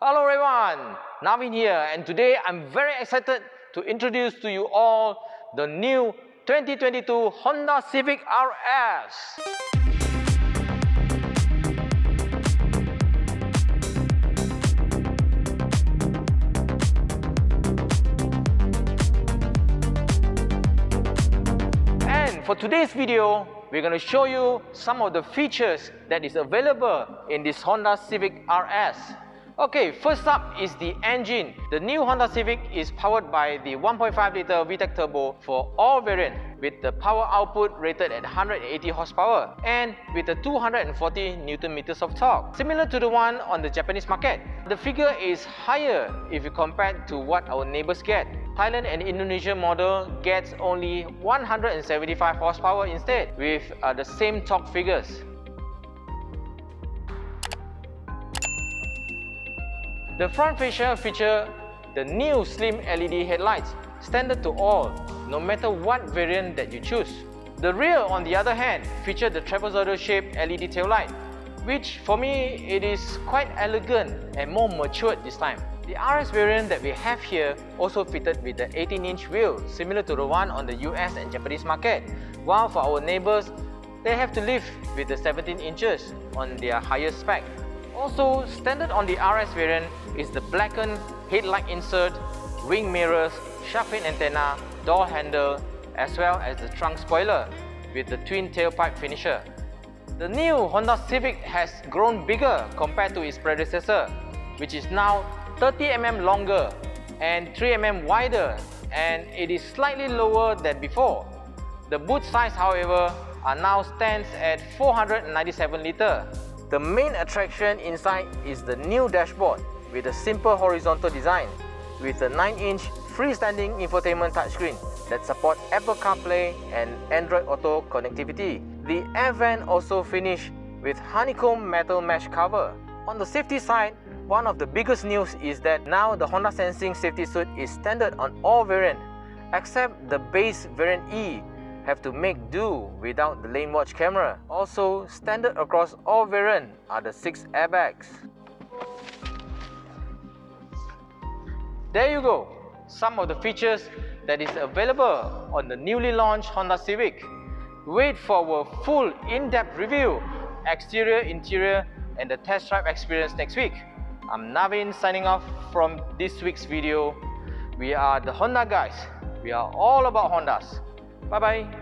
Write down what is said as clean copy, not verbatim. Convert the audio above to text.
Hello everyone, Navin here, and today I'm very excited to introduce to you all the new 2022 Honda Civic RS. And for today's video, we're going to show you some of the features that is available in this Honda Civic RS. Okay, first up is the engine. The new Honda Civic is powered by the 1.5-litre VTEC turbo for all variants, with the power output rated at 180 horsepower and with a 240 Newton meters of torque, similar to the one on the Japanese market. The figure is higher if you compare to what our neighbors get. Thailand and Indonesia model gets only 175 horsepower instead, with the same torque figures. The front fascia feature the new slim LED headlights, standard to all, no matter what variant that you choose. The rear, on the other hand, feature the trapezoidal shaped LED taillight, which for me it is quite elegant and more matured this time. The RS variant that we have here also fitted with the 18-inch wheel, similar to the one on the US and Japanese market, while for our neighbors, they have to live with the 17 inches on their higher spec. Also, standard on the RS variant is the blackened headlight insert, wing mirrors, shark fin antenna, door handle, as well as the trunk spoiler with the twin tailpipe finisher. The new Honda Civic has grown bigger compared to its predecessor, which is now 30mm longer and 3mm wider, and it is slightly lower than before. The boot size, however, now stands at 497 litre. The main attraction inside is the new dashboard with a simple horizontal design with a 9-inch freestanding infotainment touchscreen that supports Apple CarPlay and Android Auto connectivity. The air vent also finished with honeycomb metal mesh cover. On the safety side, one of the biggest news is that now the Honda Sensing safety suit is standard on all variants, except the base variant E have to make do without the lane watch camera. Also, standard across all variants are the 6 airbags. There you go, some of the features that is available on the newly launched Honda Civic. Wait for our full in-depth review, exterior, interior, and the test drive experience next week. I'm Navin signing off from this week's video. We are the Honda guys. We are all about Hondas. Bye bye.